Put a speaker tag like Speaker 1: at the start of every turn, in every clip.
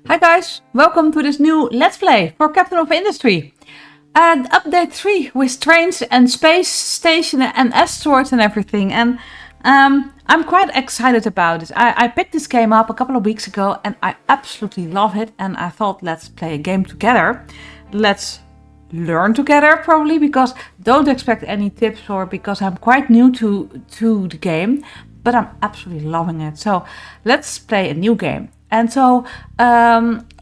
Speaker 1: Hi guys, welcome to this new Let's Play for Captain of Industry. Update 3 with trains and space station and asteroids and everything. And I'm quite excited about it. I picked this game up a couple of weeks ago and I absolutely love it. And I thought, let's play a game together. Let's learn together probably, because don't expect any tips or because I'm quite new to the game. But I'm absolutely loving it. So let's play a new game. And so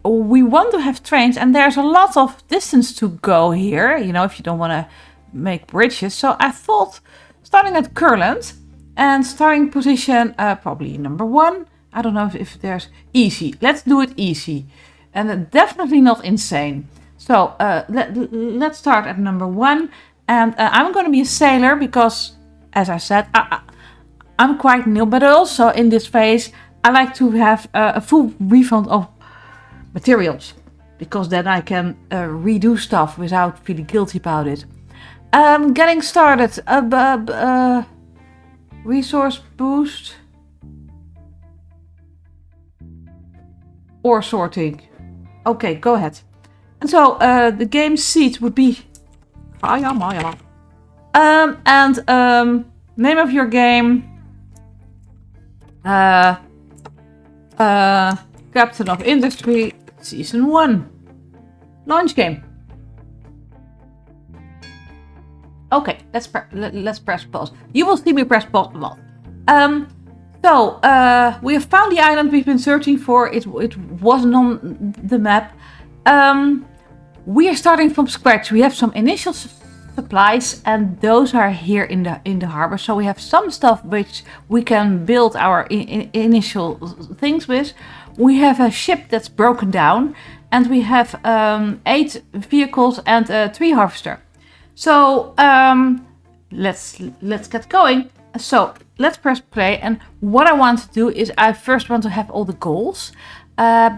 Speaker 1: we want to have trains, and there's a lot of distance to go here, you know, if you don't want to make bridges. So I thought starting at Curland and starting position probably number 1. I don't know if there's easy. Let's do it easy and definitely not insane. So let's start at number 1. And I'm going to be a sailor because, as I said, I'm quite new, but also in this phase I like to have a full refund of materials, because then I can redo stuff without feeling guilty about it. Getting started. Resource boost. Or sorting. Okay, go ahead. And so the game seat would be CayaMaya. Name of your game. Captain of Industry Season 1. Launch game. Okay, let's press pause. You will see me press pause a lot. We have found the island we've been searching for. It wasn't on the map. We are starting from scratch. We have some initial supplies, and those are here in the harbor. So we have some stuff which we can build our initial things with. We have a ship that's broken down, and we have 8 vehicles and a tree harvester. So let's get going. So let's press play. And what I want to do is I first want to have all the goals.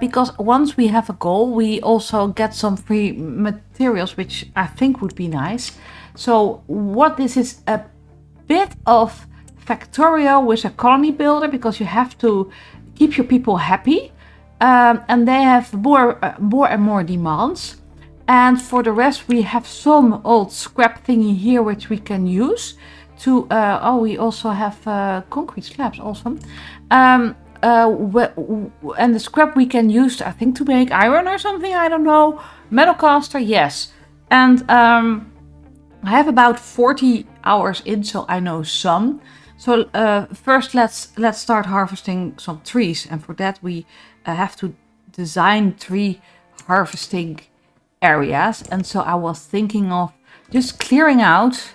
Speaker 1: Because once we have a goal, we also get some free materials, which I think would be nice. So what this is a bit of Factorio with a colony builder, because you have to keep your people happy. And they have more and more demands. And for the rest, we have some old scrap thingy here, which we can use to... we also have concrete slabs, awesome. And the scrap we can use, I think, to make iron or something, I don't know. Metal caster, yes. And I have about 40 hours in, so I know some. So first let's start harvesting some trees, and for that we have to design tree harvesting areas. And so I was thinking of just clearing out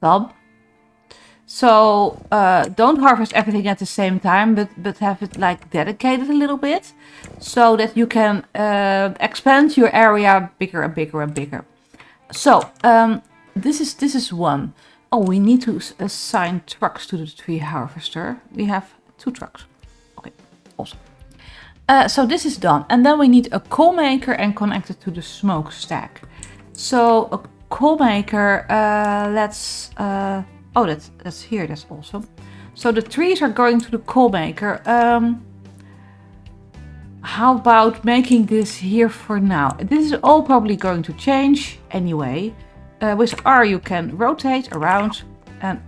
Speaker 1: some. So don't harvest everything at the same time, but have it like dedicated a little bit, so that you can expand your area bigger and bigger and bigger. So this is one. Oh, we need to assign trucks to the tree harvester. We have 2 trucks. Okay, awesome. So this is done, and then we need a coal maker and connect it to the smokestack. So a coal maker, let's. Oh, that's here. That's awesome. So the trees are going to the coal maker. How about making this here for now? This is all probably going to change anyway. With R you can rotate around and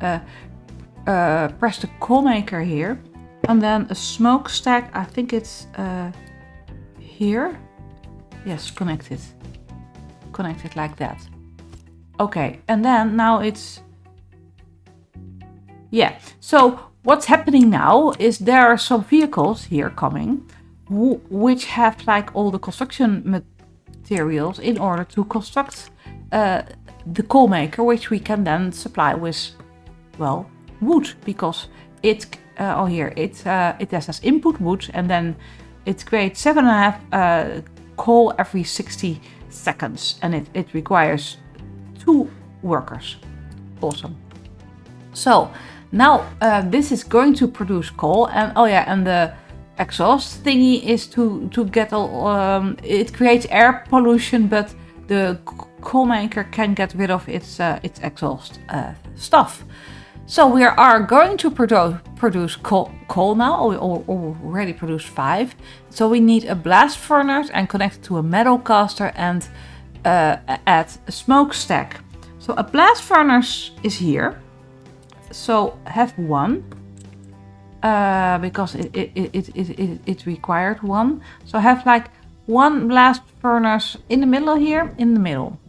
Speaker 1: press the coal maker here. And then a smokestack, I think it's here. Yes, connected. Connected like that. Okay, and then now it's... Yeah, so what's happening now is there are some vehicles here coming which have like all the construction materials in order to construct the coal maker, which we can then supply with, well, wood, because it has as input wood, and then it creates 7.5 coal every 60 seconds, and it requires 2 workers. Awesome. So now this is going to produce coal, and and the exhaust thingy is to get all. It creates air pollution, but the coal maker can get rid of its exhaust stuff. So we are going to produce coal now. We already produced 5. So we need a blast furnace and connect it to a metal caster and add a smokestack. So a blast furnace is here. So have 1 because it required 1. So have like 1 blast furnace in the middle here, in the middle.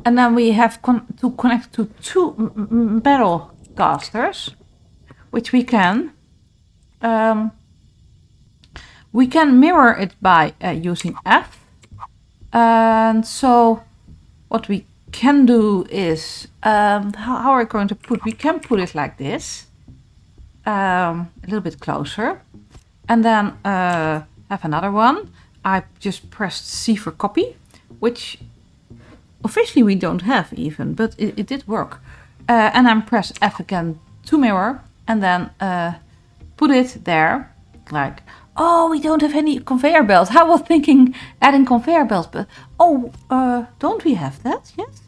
Speaker 1: And then we have to connect to 2 metal casters, which we can mirror it by using F. And so what we can do is, how are we going to we can put it like this, a little bit closer, and then have another one. I just pressed C for copy, which officially we don't have even, but it did work. And then press F again to mirror, and then put it there, like, oh, we don't have any conveyor belts. I was thinking adding conveyor belts, but don't we have that yet?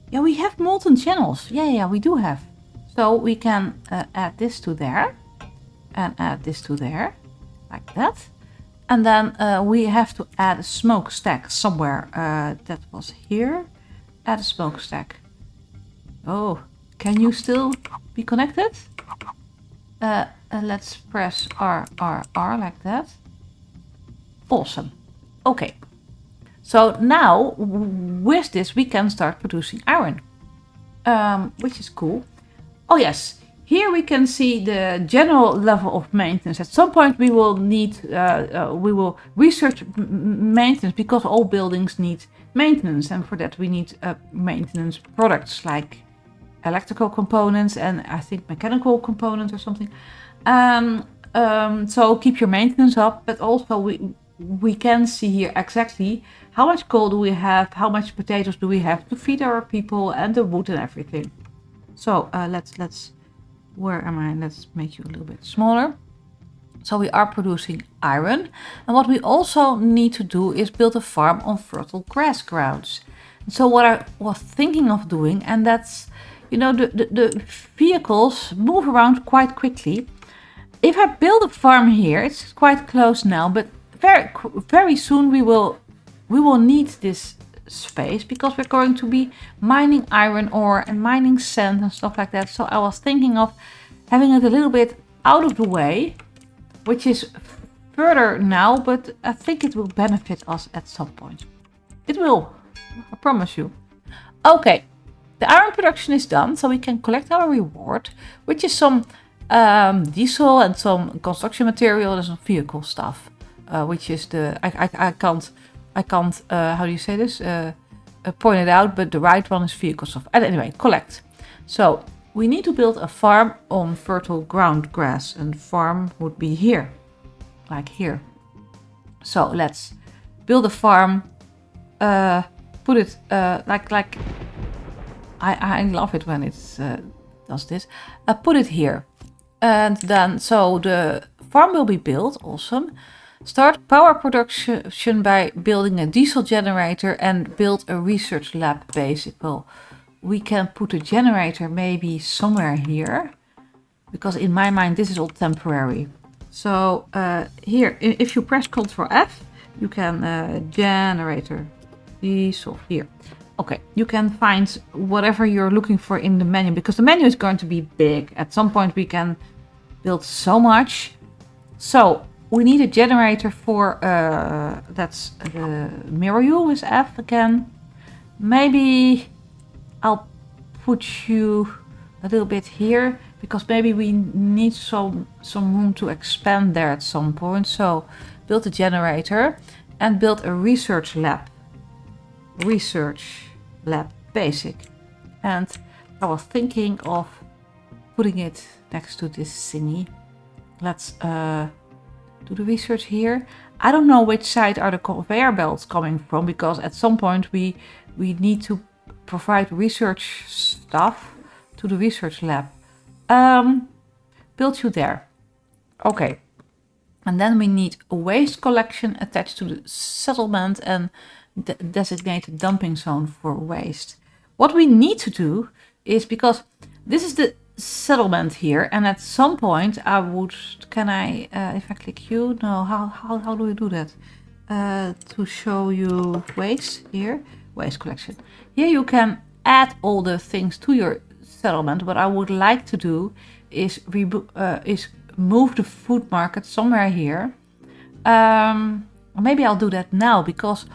Speaker 1: Yeah, we have molten channels. Yeah, we do have. So we can add this to there, and add this to there, like that. And then we have to add a smokestack somewhere. That was here. Add a smokestack. Oh, can you still be connected? Let's press R like that. Awesome. Okay. So now with this we can start producing iron, which is cool. Oh yes. Here we can see the general level of maintenance. At some point we will need, we will research maintenance because all buildings need maintenance, and for that we need maintenance products like electrical components and I think mechanical components or something. So keep your maintenance up, but also we can see here exactly how much coal do we have, how much potatoes do we have to feed our people, and the wood and everything. So let's. Where am I? Let's make you a little bit smaller. So we are producing iron. And what we also need to do is build a farm on fertile grass grounds. So what I was thinking of doing, and that's, you know, the vehicles move around quite quickly. If I build a farm here, it's quite close now, but very soon we will need this space because we're going to be mining iron ore and mining sand and stuff like that. So I was thinking of having it a little bit out of the way, which is further now, but I think it will benefit us at some point. It will, I promise you. Okay, the iron production is done, so we can collect our reward, which is some diesel and some construction material and some vehicle stuff, which is the I can't, how do you say this, point it out, but the right one is vehicle stuff. And anyway, collect. So we need to build a farm on fertile ground grass, and farm would be here, like here. So let's build a farm, put it like I love it when it does this. Put it here, and then so the farm will be built. Awesome. Start power production by building a diesel generator and build a research lab basic. Well, we can put a generator maybe somewhere here, because in my mind this is all temporary. So here, if you press Ctrl F, you can generator diesel here. Okay, you can find whatever you're looking for in the menu, because the menu is going to be big. At some point we can build so much. So we need a generator for, that's the mirror you with F again. Maybe I'll put you a little bit here, because maybe we need some room to expand there at some point. So build a generator and build a research lab. Research lab basic. And I was thinking of putting it next to this thingy. Let's do the research here. I don't know which side are the conveyor belts coming from, because at some point we need to provide research stuff to the research lab. Build you there. Okay. And then we need a waste collection attached to the settlement and designated dumping zone for waste. What we need to do is, because this is the settlement here, and at some point I would, can I, if I click you, no, how do we do that? To show you waste here, waste collection. Here you can add all the things to your settlement. What I would like to do is move the food market somewhere here. Maybe I'll do that now because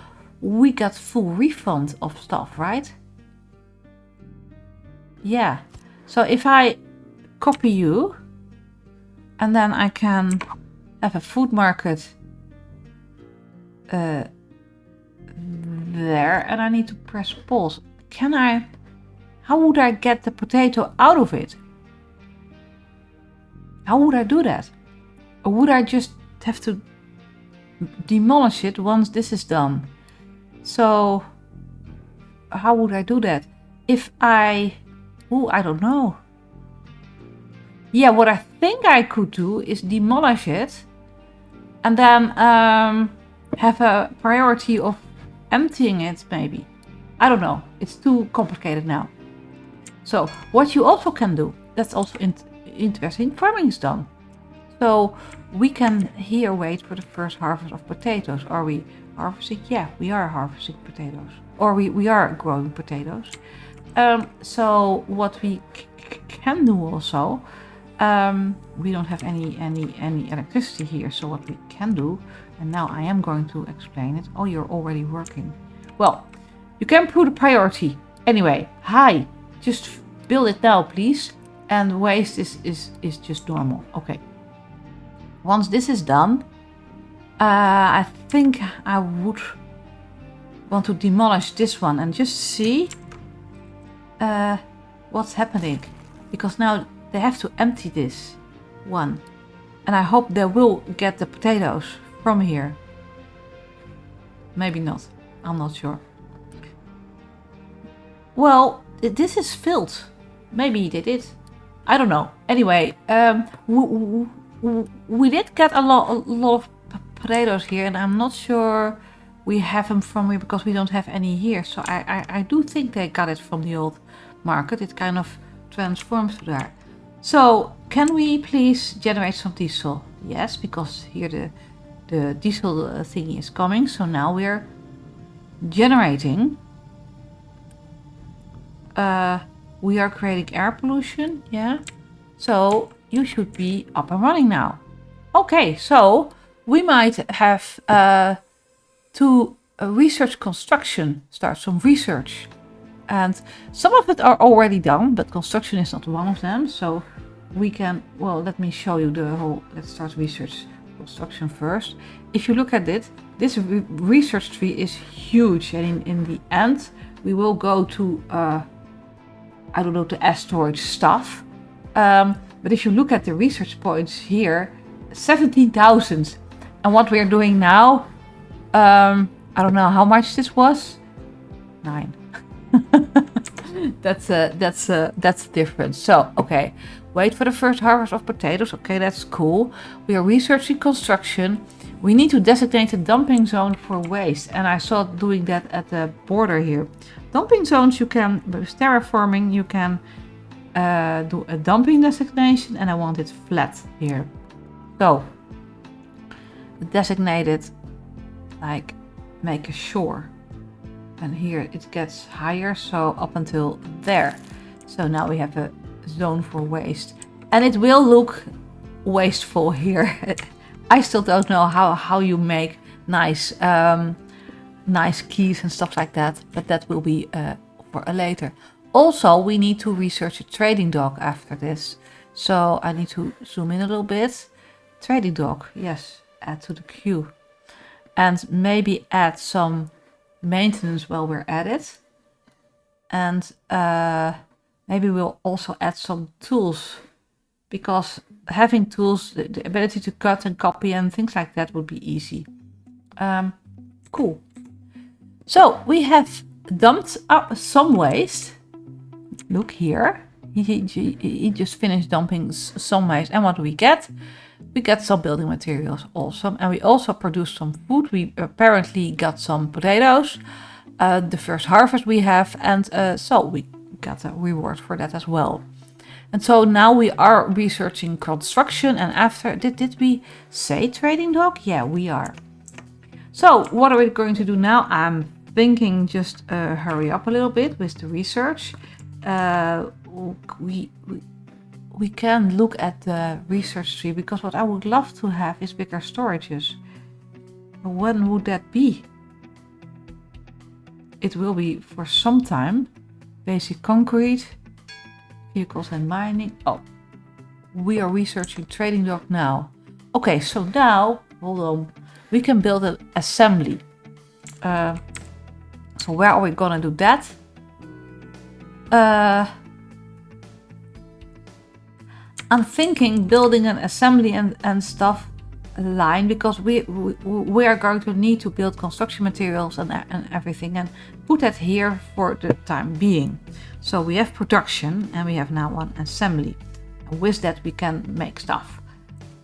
Speaker 1: we got full refund of stuff, right? Yeah. So if I copy you and then I can have a food market there, and I need to press pause. How would I get the potato out of it? How would I do that? Or would I just have to demolish it once this is done? So how would I do that? I don't know. Yeah, what I think I could do is demolish it and then have a priority of emptying it, maybe. I don't know. It's too complicated now. So what you also can do, that's also interesting, farming is done. So we can here wait for the first harvest of potatoes. Are we harvesting? Yeah, we are harvesting potatoes. Or we are growing potatoes. So what we can do also, we don't have any electricity here. So what we can do, and now I am going to explain it. Oh, you're already working. Well, you can put a priority. Anyway, hi, just build it now, please. And waste is just normal. Okay. Once this is done, I think I would want to demolish this one and just see what's happening. Because now they have to empty this one. And I hope they will get the potatoes from here. Maybe not. I'm not sure. Well, this is filled. Maybe they did. I don't know. Anyway, we did get a lot of potatoes here, and I'm not sure we have them from here because we don't have any here. So I do think they got it from the old market. It kind of transforms to there. So can we please generate some diesel? Yes, because here the diesel thingy is coming. So now we're generating. We are creating air pollution, yeah. So you should be up and running now. Okay, so we might have to research construction, start some research. And some of it are already done, but construction is not one of them. So we can, well, let me show you the whole, let's start research construction first. If you look at it, this research tree is huge. And in the end, we will go to I don't know, the storage stuff. But if you look at the research points here, 17,000. And what we're doing now, I don't know how much this was. 9. that's the difference. So, okay. Wait for the first harvest of potatoes. Okay, that's cool. We are researching construction. We need to designate a dumping zone for waste. And I saw doing that at the border here. Dumping zones, you can, with terraforming, you can do a dumping designation, and I want it flat here. So, designate it like make a shore. And here it gets higher, so up until there. So now we have a zone for waste. And it will look wasteful here. I still don't know how you make nice keys and stuff like that, but that will be for a later. Also, we need to research a trading dock after this. So I need to zoom in a little bit. Trading dock, yes, add to the queue. And maybe add some maintenance while we're at it. And maybe we'll also add some tools. Because having tools, the ability to cut and copy and things like that would be easy. Cool. So we have dumped up some waste. Look here. He just finished dumping some waste. And what do we get? We get some building materials. Awesome. And we also produced some food. We apparently got some potatoes. The first harvest we have. And so we got a reward for that as well. And so now we are researching construction, and after, did we say trading dock? Yeah, we are. So what are we going to do now? I'm thinking just hurry up a little bit with the research. We can look at the research tree, because what I would love to have is bigger storages. When would that be? It will be for some time. Basic concrete, vehicles and mining. Oh, we are researching trading dock now. Okay, so now, hold on. We can build an assembly. So where are we gonna do that? I'm thinking building an assembly and stuff line, because we are going to need to build construction materials and everything, and put that here for the time being. So we have production and we have now one assembly. And with that we can make stuff.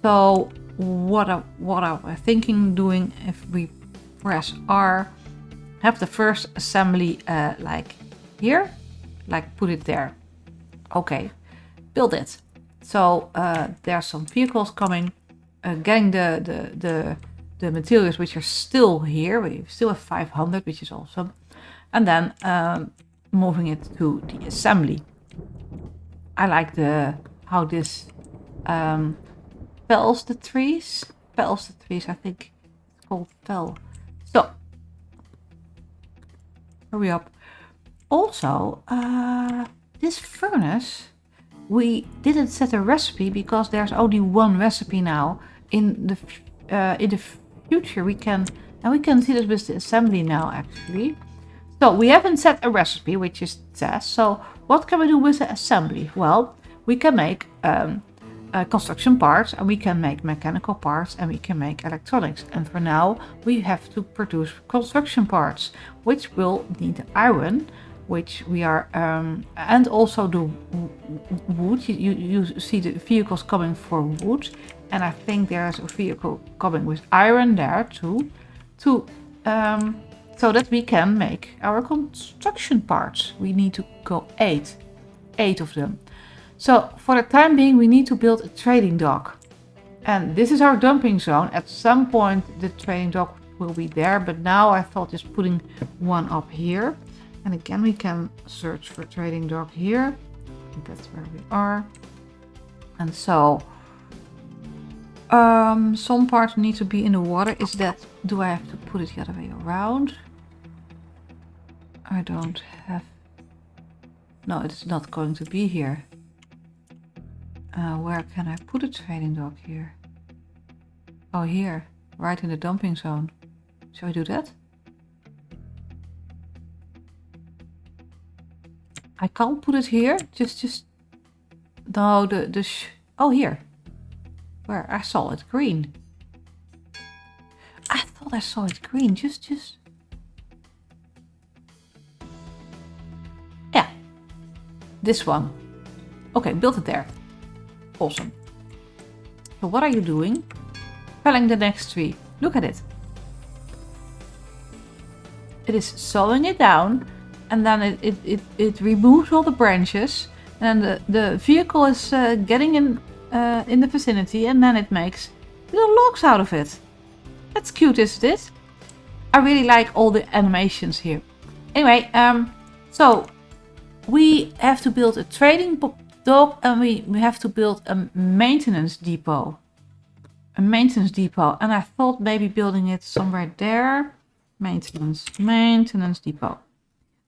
Speaker 1: So what I'm thinking doing, if we press R, have the first assembly like here, like put it there. Okay, build it. So there are some vehicles coming, getting the materials which are still here. We still have 500, which is awesome. And then moving it to the assembly. I like how this fells the trees. Fells the trees, I think it's called fell. So hurry up. Also, this furnace, we didn't set a recipe because there's only one recipe now. In the future we can see this with the assembly now actually. So we haven't set a recipe, which is says. So what can we do with the assembly? Well, we can make construction parts, and we can make mechanical parts, and we can make electronics. And for now we have to produce construction parts, which will need iron, which we are, and also the wood. You see the vehicles coming for wood, and I think there's a vehicle coming with iron there too, so that we can make our construction parts. We need to go eight of them. So for the time being, we need to build a trading dock, and this is our dumping zone. At some point the trading dock will be there, but now I thought just putting one up here. And again, we can search for trading dock here. That's where we are. And so some parts need to be in the water. Is that, do I have to put it the other way around? I don't have, no, it's not going to be here. Where can I put a trading dock here? Oh, here, right in the dumping zone. Shall we do that? I can't put it here. Just no. Oh, here. Where I saw it green. I thought I saw it green. Just. Yeah. This one. Okay, build it there. Awesome. So what are you doing? Felling the next tree. Look at it. It is sawing it down. And then it removes all the branches, and the vehicle is getting in the vicinity, and then it makes little logs out of it. That's cute, isn't it? I really like all the animations here. Anyway, so we have to build a trading dock, and we have to build a maintenance depot. A maintenance depot, and I thought maybe building it somewhere there. Maintenance depot.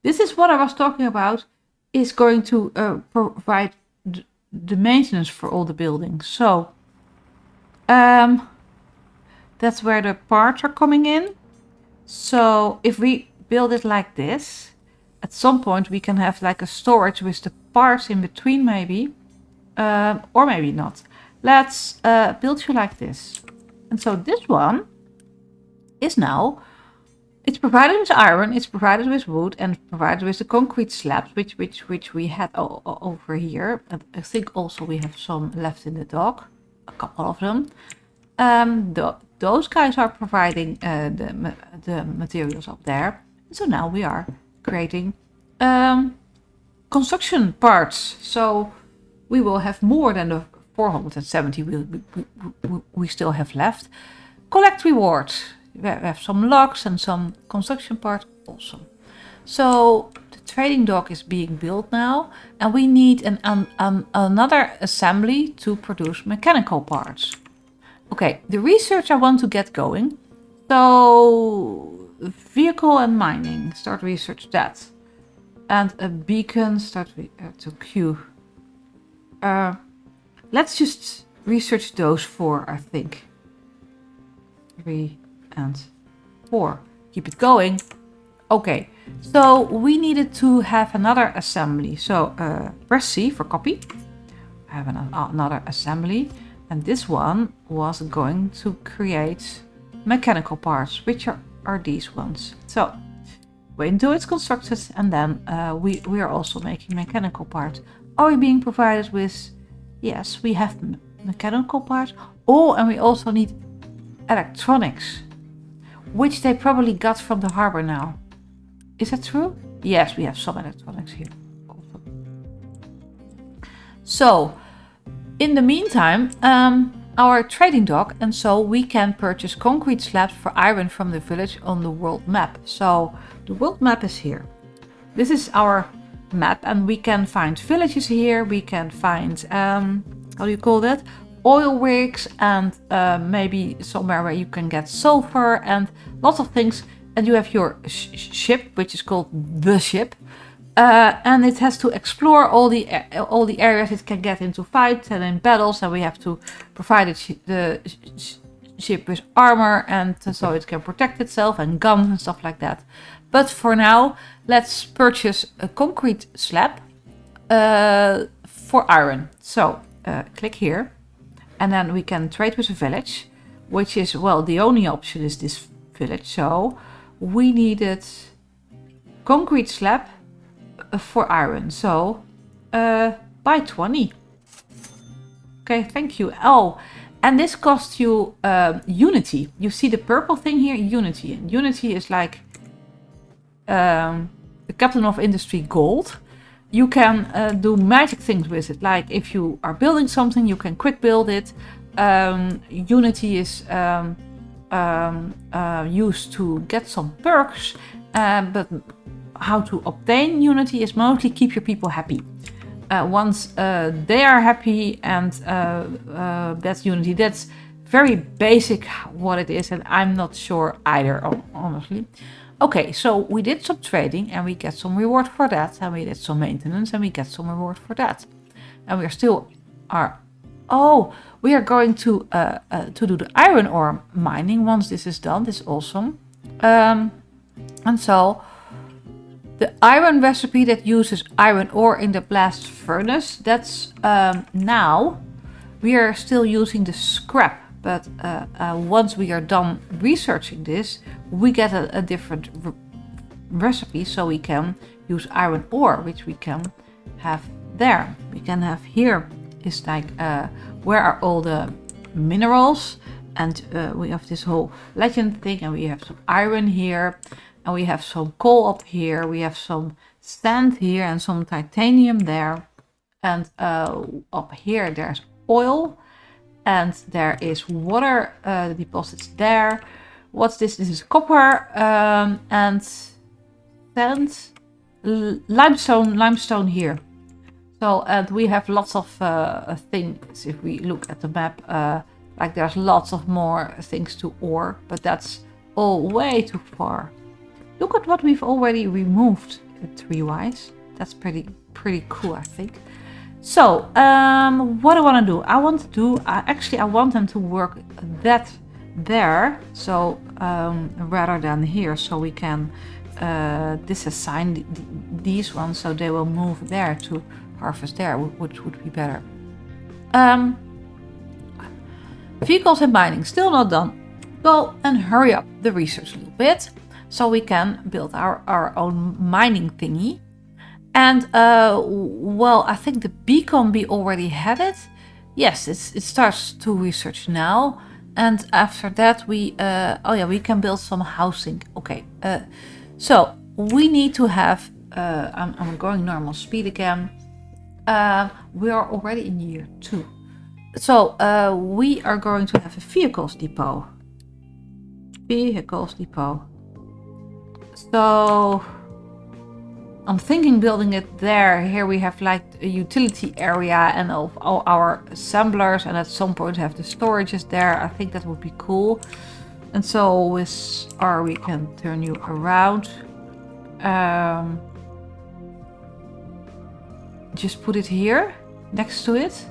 Speaker 1: This is what I was talking about, is going to provide the maintenance for all the buildings. So that's where the parts are coming in. So if we build it like this, at some point we can have like a storage with the parts in between maybe, or maybe not. Let's build you like this. And so this one is now, it's provided with iron, it's provided with wood, and provided with the concrete slabs, which we had over here. And I think also we have some left in the dock, a couple of them. Those guys are providing the materials up there. And so now we are creating construction parts. So we will have more than the 470 we still have left. Collect rewards. We have some logs and some construction parts. Awesome. So the trading dock is being built now, and we need another assembly to produce mechanical parts. Okay, the research I want to get going. So vehicle and mining, start research that. And a beacon, start to queue. Let's just research those 4, I think. 3 and 4. Keep it going. Okay, so we needed to have another assembly. So press C for copy. I have another assembly. And this one was going to create mechanical parts, which are these ones. So wait until it's constructed, and then we are also making mechanical parts. Are we being provided with? Yes, we have mechanical parts. Oh, and we also need electronics, which they probably got from the harbor now. Is that true? Yes, we have some electronics here. Awesome. So in the meantime, our trading dock, and so we can purchase concrete slabs for iron from the village on the world map. So the world map is here. This is our map, and we can find villages here. We can find, how do you call that? Oil rigs, and maybe somewhere where you can get sulfur and lots of things. And you have your ship, which is called the ship. And it has to explore all the areas it can get into fights and in battles, and we have to provide the ship with armor, and so it can protect itself, and guns and stuff like that. But for now, let's purchase a concrete slab for iron. So click here, and then we can trade with a village, which is, well, the only option is this village. So we needed concrete slab for iron, so buy 20. Okay, thank you. Oh, and this costs you unity. You see the purple thing here, unity. And unity is like the Captain of Industry gold. You can do magic things with it. Like if you are building something, you can quick build it. Unity is used to get some perks, but how to obtain unity is mostly keep your people happy. Once they are happy, and that's unity. That's very basic what it is, and I'm not sure either, honestly. Okay, so we did some trading, and we get some reward for that, and we did some maintenance, and we get some reward for that. And we are still we are going to do the iron ore mining once this is done. This is awesome. And so the iron recipe that uses iron ore in the blast furnace, that's now we are still using the scrap, but once we are done researching this, we get a different recipe, so we can use iron ore, which we can have there. We can have here is like where are all the minerals, and we have this whole legend thing, and we have some iron here, and we have some coal up here, we have some sand here, and some titanium there, and up here there's oil, and there is water deposits there. What's this? This is copper and sand, limestone here. So, and we have lots of things. If we look at the map, like there's lots of more things to ore, but that's all way too far. Look at what we've already removed tree-wise. That's pretty cool, I think. So, what I want to do? I want them to work that there. So, rather than here, so we can disassign these ones, so they will move there to harvest there, which would be better. Vehicles and mining, still not done. Go and hurry up the research a little bit, so we can build our own mining thingy. And well, I think the beacon we already had it. Yes, it starts to research now. And after that we we can build some housing. Okay, so we need to have I'm going normal speed again. We are already in year 2. So we are going to have a vehicles depot. Vehicles depot. So I'm thinking building it there. Here we have like a utility area and all our assemblers, and at some point have the storages there. I think that would be cool. And so with R we can turn you around. Just put it here next to it.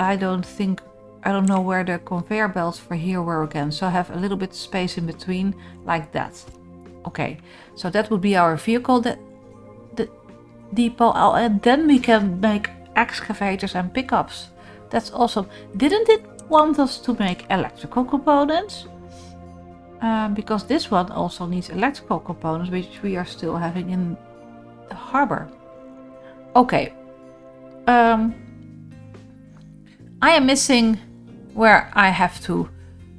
Speaker 1: I don't know where the conveyor belts for here were again. So I have a little bit space in between like that. Okay, so that would be our vehicle the depot. And then we can make excavators and pickups. That's awesome. Didn't it want us to make electrical components? Because this one also needs electrical components, which we are still having in the harbor. Okay. I am missing where I have to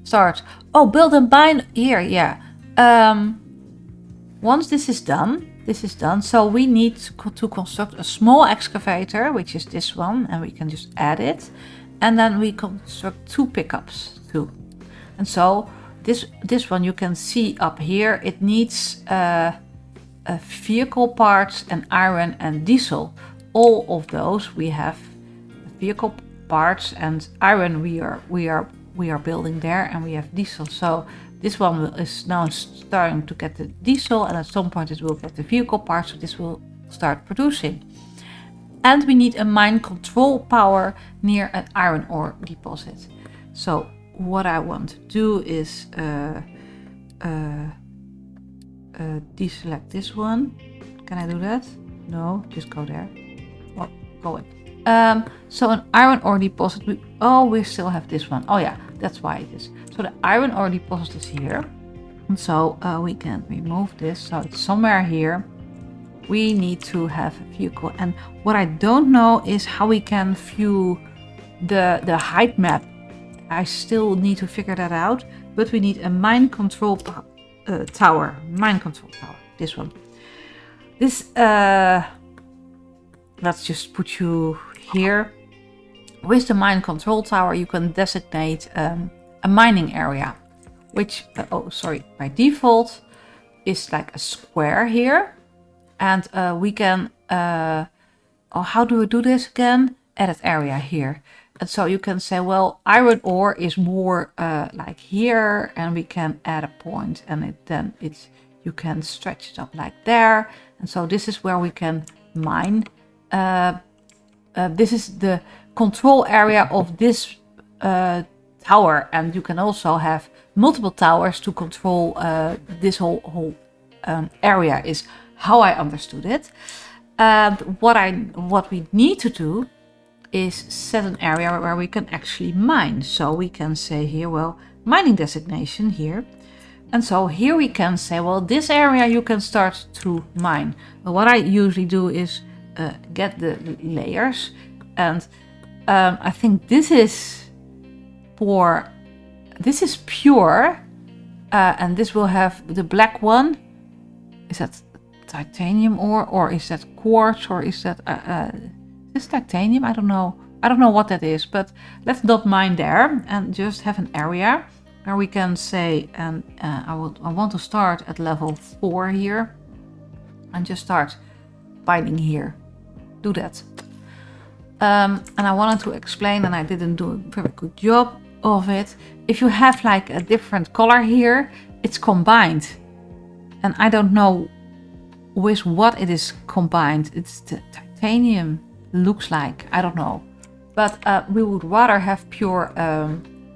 Speaker 1: start. Oh, build and bind here, yeah. Once this is done, so we need to construct a small excavator, which is this one, and we can just add it. And then we construct 2 pickups too. And so this one you can see up here, it needs vehicle parts and iron and diesel. All of those we have vehicle parts and iron we are building there, and we have diesel. So this one is now starting to get the diesel, and at some point it will get the vehicle parts, so this will start producing. And we need a mine control power near an iron ore deposit. So what I want to do is deselect this one. Can I do that? No, just go there. Well, go in. So an iron ore deposit, we still have this one. Oh yeah, that's why it is. So the iron ore deposit is here. And so we can remove this. So it's somewhere here. We need to have a vehicle. And what I don't know is how we can view the height map. I still need to figure that out. But we need a mine control tower. Mine control tower. This one. This, let's just put you here. With the mine control tower, you can designate a mining area, which, by default is like a square here. And we can, how do we do this again? Edit area here. And so you can say, well, iron ore is more like here, and we can add a point, and you can stretch it up like there. And so this is where we can mine. This is the control area of this tower, and you can also have multiple towers to control this whole area is how I understood it. What we need to do is set an area where we can actually mine. So we can say here, well, mining designation here. And so here we can say, well, this area you can start to mine. But what I usually do is get the layers. And I think this is pure. And this will have the black one. Is that titanium ore, or is that quartz, or is that is titanium? I don't know. I don't know what that is, but let's not mine there and just have an area where we can say, and I want to start at level 4 here and just start mining here. Do that. And I wanted to explain, and I didn't do a very good job of it. If you have like a different color here, it's combined. And I don't know with what it is combined. It's the titanium looks like. I don't know. But we would rather have pure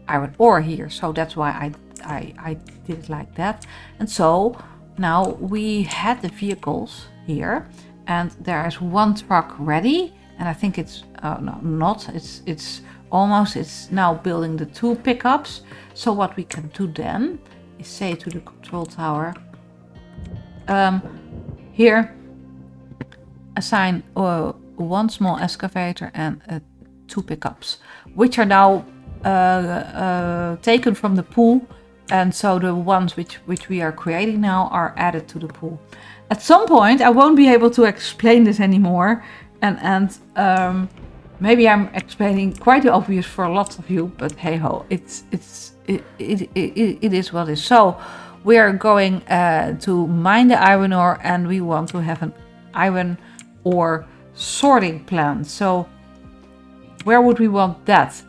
Speaker 1: iron ore here. So that's why I did it like that. And so now we had the vehicles here. And there is one truck ready. And I think it's, no, not. It's almost, it's now building the 2 pickups. So what we can do then is say to the control tower, here, assign 1 small excavator and 2 pickups, which are now taken from the pool And so the ones which we are creating now are added to the pool. At some point, I won't be able to explain this anymore, and maybe I'm explaining quite the obvious for lots of you, but hey ho, it is what it is. So we are going to mine the iron ore, and we want to have an iron ore sorting plant. So where would we want that?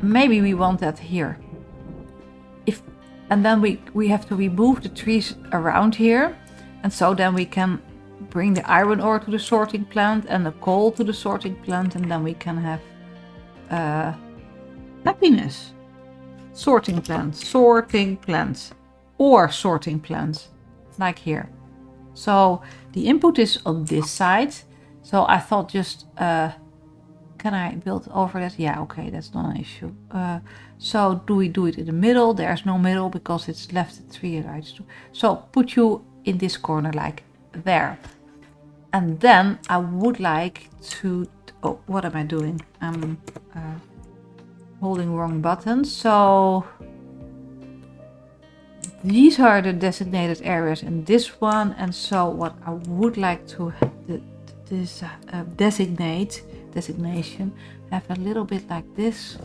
Speaker 1: Maybe we want that here. And then we have to remove the trees around here, and so then we can bring the iron ore to the sorting plant and the coal to the sorting plant, and then we can have happiness. Sorting plants, or sorting plants, like here. So the input is on this side. So I thought just, can I build over that? Yeah, okay, that's not an issue. So do we do it in the middle? There's no middle because it's left at 3 right. So put you in this corner like there. And then I would like to, oh, what am I doing? I'm holding wrong buttons. So these are the designated areas in this one. And so what I would like to designation have a little bit like this.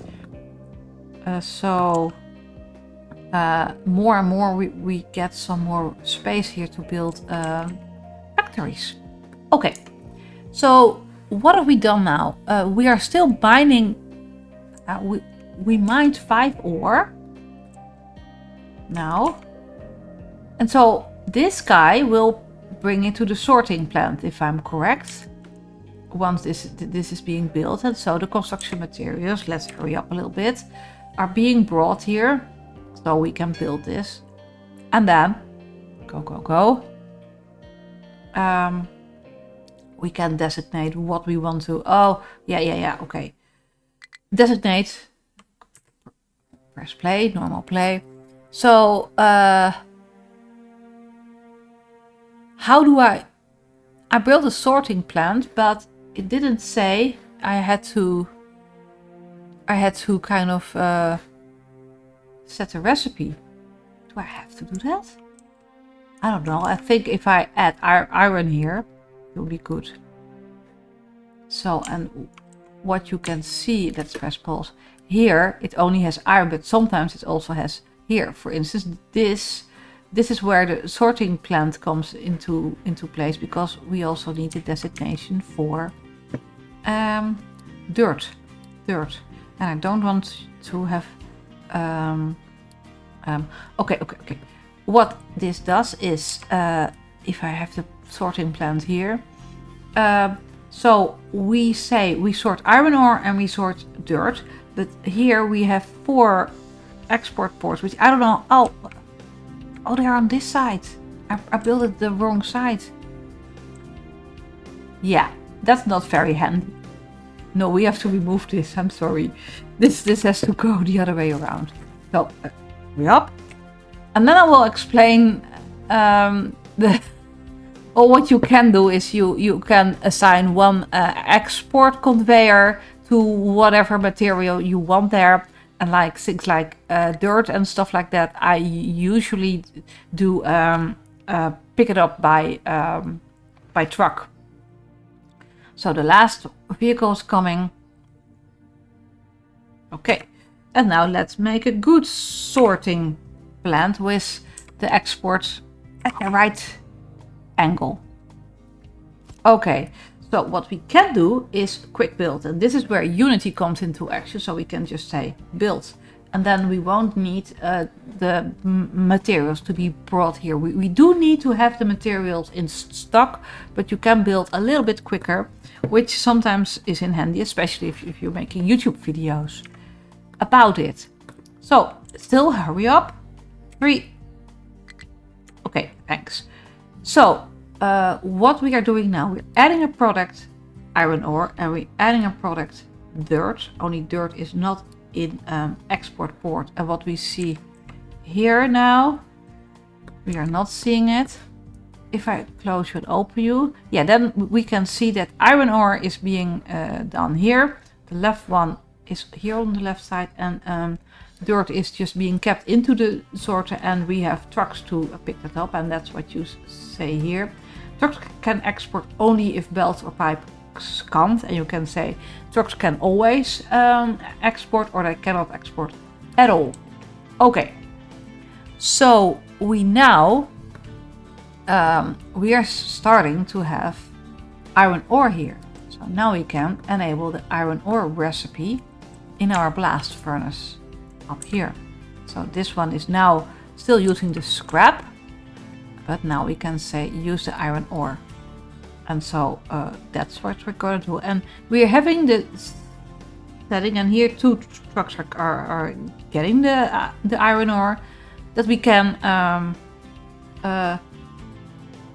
Speaker 1: More and more we get some more space here to build factories. Okay, so what have we done now? We are still mining. We mined 5 ore now, and so this guy will bring it to the sorting plant, if I'm correct, once this is being built. And so the construction materials, let's hurry up a little bit, are being brought here so we can build this. And then go. We can designate what we want to. Oh, yeah, okay. Designate, press play, normal play. So how do I built a sorting plant, but it didn't say I had to kind of set a recipe. Do I have to do that? I don't know. I think if I add iron here, it will be good. So, and what you can see, let's press pause. Here it only has iron, but sometimes it also has here. For instance, this is where the sorting plant comes into place, because we also need a designation for dirt. And I don't want to have okay. What this does is if I have the sorting plant here, so we say we sort iron ore and we sort dirt, but here we have 4 export ports, which I don't know. Oh, they're on this side. I built it the wrong side. Yeah, that's not very handy. No, we have to remove this. I'm sorry. This has to go the other way around. So, hurry up. And then I will explain what you can do is you can assign one export conveyor to whatever material you want there. And like things like dirt and stuff like that, I usually do pick it up by truck. So the last vehicle is coming. Okay, and now let's make a good sorting plant with the exports at the right angle. Okay. So what we can do is quick build, and this is where Unity comes into action. So we can just say build, and then we won't need the materials to be brought here. We do need to have the materials in stock, but you can build a little bit quicker, which sometimes is in handy, especially if you're making YouTube videos about it. So still hurry up. 3. Okay, thanks. So what we are doing now, we're adding a product iron ore and we're adding a product dirt, only dirt is not in export port. And what we see here now, we are not seeing it. if I close you and open you, yeah, then we can see that iron ore is being done here. The left one is here on the left side, and dirt is just being kept into the sorter, and we have trucks to pick that up, and that's what you say here. Trucks can export only if belts or pipes can't, and you can say trucks can always export, or they cannot export at all. Okay, so we now we are starting to have iron ore here. So now we can enable the iron ore recipe in our blast furnace up here. So this one is now still using the scrap, but now we can say use the iron ore. And so that's what we're going to do. And we're having the setting, and here 2 trucks are getting the iron ore that we can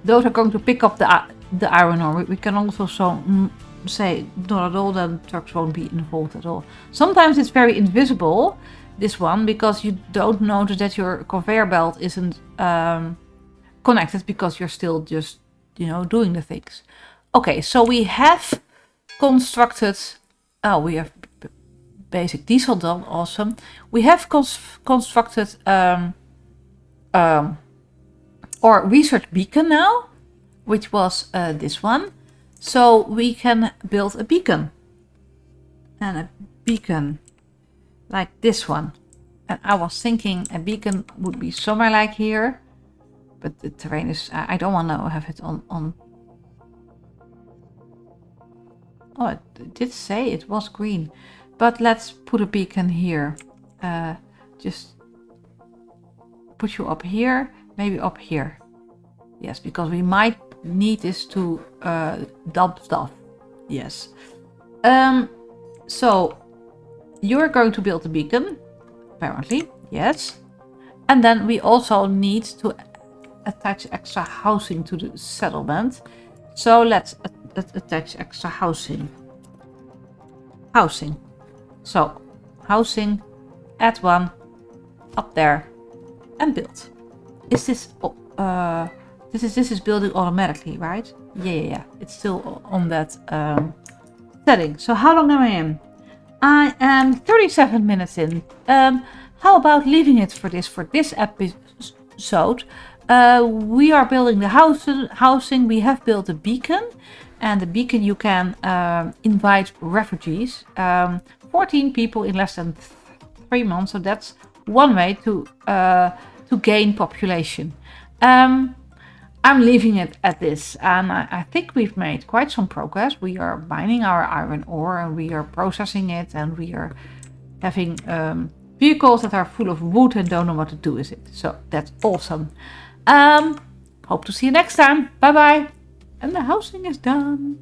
Speaker 1: those are going to pick up the iron ore. We can also say not at all, then trucks won't be involved at all. Sometimes it's very invisible, this one, because you don't notice that your conveyor belt isn't connected because you're still just, doing the things. Okay, so we have constructed, we have basic diesel done, awesome. We have constructed our research beacon now, which was this one. So we can build a beacon, and a beacon like this one. And I was thinking a beacon would be somewhere like here, but the terrain is, I don't want to have it on. Oh, it did say it was green, but let's put a beacon here. Just put you up here, maybe up here. Yes, because we might need this to dump stuff. Yes. So you're going to build a beacon, apparently. Yes. And then we also need to attach extra housing to the settlement. So let's attach extra housing. So housing, add one up there and build. Is this this is building automatically, right? Yeah. It's still on that setting. So how long am I in? I am 37 minutes in. How about leaving it for this episode? We are building the housing. We have built a beacon, and the beacon you can invite refugees. 14 people in less than 3 months. So that's one way to gain population. I'm leaving it at this, and I think we've made quite some progress. We are mining our iron ore, and we are processing it, and we are having vehicles that are full of wood and don't know what to do with it. So that's awesome. Hope to see you next time. Bye bye. And the housing is done.